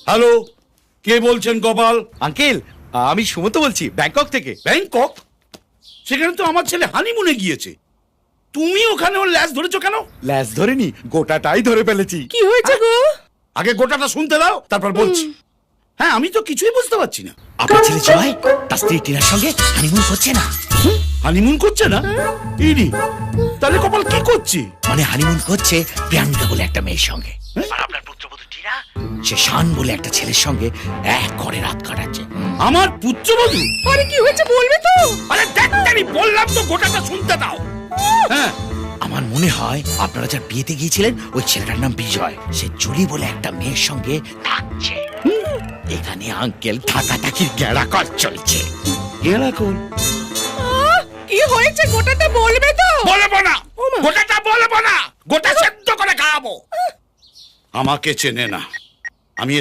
Hello, কে বলছেন Gopal? Uncle, আমি সুমন্ত বলছি ব্যাংকক থেকে। ব্যাংকক? সেখানে তো আমার ছেলে হানিমুনে গিয়েছে। তুমি ওখানে ওর ল্যাজ ধরেছো কেন? ল্যাস ধরেনি, গোটাটাই ধরে ফেলেছি। কি হয়েছে গো? আগে গোটাটা শুনতে দাও, তারপর বলছি। হ্যাঁ, আমি তো কিছুই বুঝতে পারছি না। আপনার ছেলে জয় তার স্ত্রী টিনার সঙ্গে হানিমুন করছে না। হানিমুন করছে না? ইডি, তাহলে কপাল কি করছে? মানে হানিমুন করছে প্রিয়াঙ্কা বলে একটা মেয়ের সঙ্গে। আর আপনার পুত্রবধূ টিনা সে শান বলে একটা ছেলের সঙ্গে এক ঘরে রাত কাটাচ্ছে। আমার পুত্রবধূ? আরে কি হয়েছে বলবে তো? আরে দেখতারি, বললাম তো গোটাটা শুনতে দাও। হ্যাঁ, আমার মনে হয় আপনারা যার বিয়েতে গিয়েছিলেন ওই ছেলেটার নাম বিজয়, সে জুলি বলে একটা মেয়ের সঙ্গে থাকছে। এখানে আঙ্কেল থাকাথাকির গেড়াকল চলছে। গেরাকল? কি হয়েছে গোটাটা বলবে তো? বলবো না, গোটাটা বলবো না, গোটা সেদ্ধ করে খাওয়াবো। আমাকে চেনে না, আমি